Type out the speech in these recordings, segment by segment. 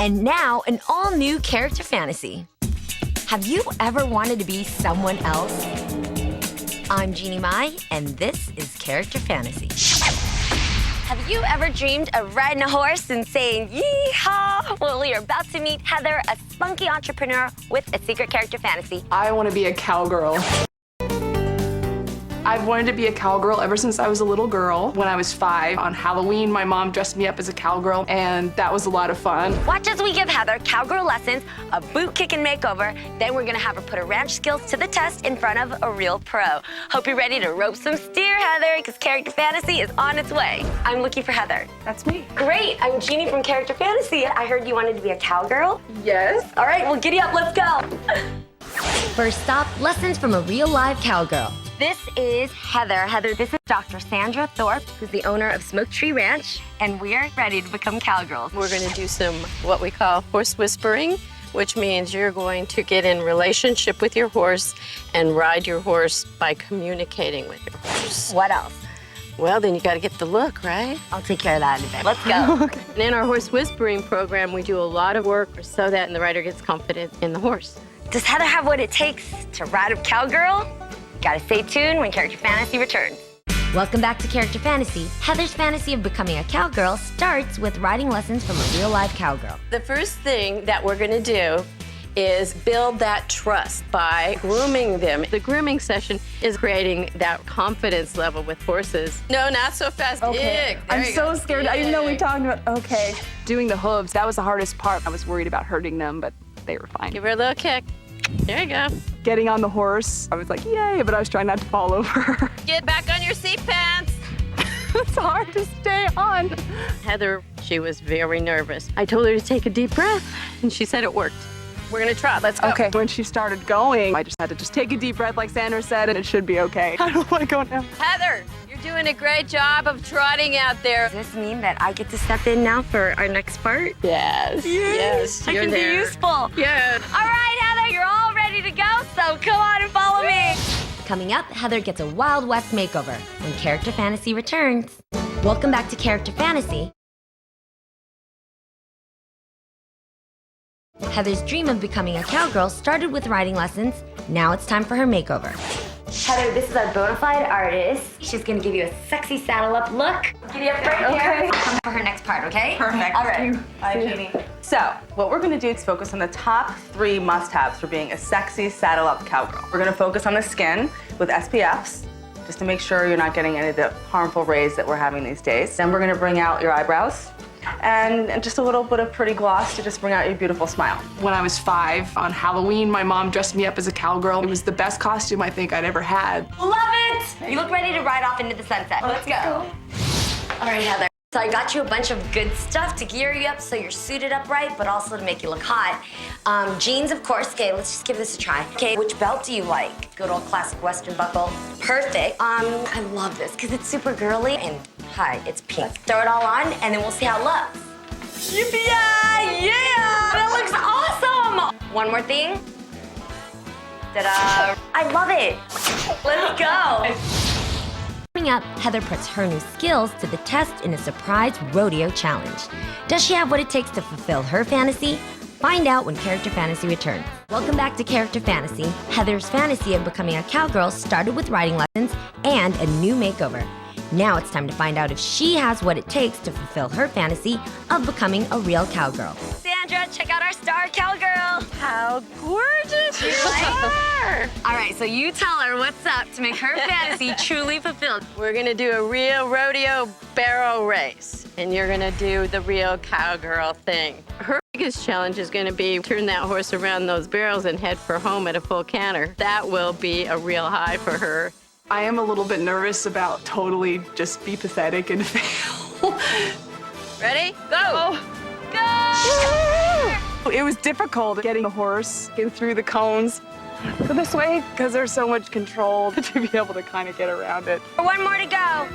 And now, an all-new character fantasy. Have you ever wanted to be someone else? I'm Jeannie Mai, and this is Character Fantasy. Have you ever dreamed of riding a horse and saying, yee-haw? Well, you're about to meet Heather, a spunky entrepreneur with a secret character fantasy. I want to be a cowgirl. I've wanted to be a cowgirl ever since I was a little girl. When I was 5, on Halloween, my mom dressed me up as a cowgirl, and that was a lot of fun. Watch as we give Heather cowgirl lessons, a boot-kicking makeover, then we're gonna have her put her ranch skills to the test in front of a real pro. Hope you're ready to rope some steer, Heather, because Character Fantasy is on its way. I'm looking for Heather. That's me. Great, I'm Jeannie from Character Fantasy. I heard you wanted to be a cowgirl. Yes. All right, well, giddy up, let's go. First stop, lessons from a real live cowgirl. This is Heather. Heather, this is Dr. Sandra Thorpe, who's the owner of Smoke Tree Ranch, and we're ready to become cowgirls. We're going to do some what we call horse whispering, which means you're going to get in relationship with your horse and ride your horse by communicating with your horse. What else? Well, then you got to get the look, right? I'll take care of that in a bit. Let's go. Okay. And in our horse whispering program, we do a lot of work so that the rider gets confident in the horse. Does Heather have what it takes to ride a cowgirl? Gotta stay tuned when Character Fantasy returns. Welcome back to Character Fantasy. Heather's fantasy of becoming a cowgirl starts with riding lessons from a real live cowgirl. The first thing that we're going to do is build that trust by grooming them. The grooming session is creating that confidence level with horses. No, not so fast. Okay. I'm so scared. I didn't know we talked about, okay. Doing the hooves, that was the hardest part. I was worried about hurting them, but they were fine. Give her a little kick. There you go. Getting on the horse, I was like, yay, but I was trying not to fall over. Get back on your seat pants. It's hard to stay on. Heather, she was very nervous. I told her to take a deep breath, and she said it worked. We're gonna try. Let's go. Okay, when she started going, I just had to take a deep breath like Sandra said, and it should be okay. I don't want to go now. Heather, you're doing a great job of trotting out there. Does this mean that I get to step in now for our next part? Yes. Yes, I you're can there. be useful. Good. All right, Heather, you're all ready to go, so come on and follow me. Coming up, Heather gets a Wild West makeover when Character Fantasy returns. Welcome back to Character Fantasy. Heather's dream of becoming a cowgirl started with riding lessons. Now it's time for her makeover. Heather, this is our bona fide artist. She's gonna give you a sexy saddle-up look. Giddy up right here. Come for her next part, okay? Perfect. All right. Bye, Jeannie. So, what we're gonna do is focus on the top 3 must-haves for being a sexy saddle-up cowgirl. We're gonna focus on the skin with SPFs, just to make sure you're not getting any of the harmful rays that we're having these days. Then we're gonna bring out your eyebrows, and just a little bit of pretty gloss to just bring out your beautiful smile. When I was 5, on Halloween, my mom dressed me up as a cowgirl. It was the best costume I think I'd ever had. Love it! You look ready to ride off into the sunset. Let's go. All right, Heather. So I got you a bunch of good stuff to gear you up so you're suited up right, but also to make you look hot. Jeans, of course. Okay, let's just give this a try. Okay, which belt do you like? Good old classic Western buckle. Perfect. I love this because it's super girly and hi, it's pink. Throw it all on and then we'll see how it looks. Yippee-yi! Yeah! That looks awesome! One more thing. Ta-da! I love it. Let's go. Coming up, Heather puts her new skills to the test in a surprise rodeo challenge. Does she have what it takes to fulfill her fantasy? Find out when Character Fantasy returns. Welcome back to Character Fantasy. Heather's fantasy of becoming a cowgirl started with riding lessons and a new makeover. Now it's time to find out if she has what it takes to fulfill her fantasy of becoming a real cowgirl. Sandra, check out our star cowgirl. How gorgeous you are. All right, so you tell her what's up to make her fantasy truly fulfilled. We're gonna do a real rodeo barrel race, and you're gonna do the real cowgirl thing. Her biggest challenge is gonna be turn that horse around those barrels and head for home at a full canter. That will be a real high for her. I am a little bit nervous about totally just be pathetic and fail. Ready? Go! Go! It was difficult getting a horse, getting through the cones. Go this way, because there's so much control to be able to kind of get around it. One more to go.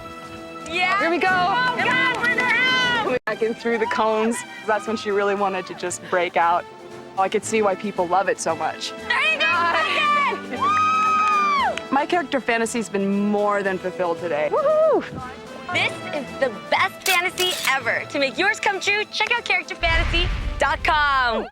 Yeah. Here we go. Oh, God, bring her out. Back in through the cones. That's when she really wanted to just break out. I could see why people love it so much. There you go. Again. My character fantasy's been more than fulfilled today. Woohoo! This is the best fantasy ever. To make yours come true, check out Character Fantasy JEANNIE.com.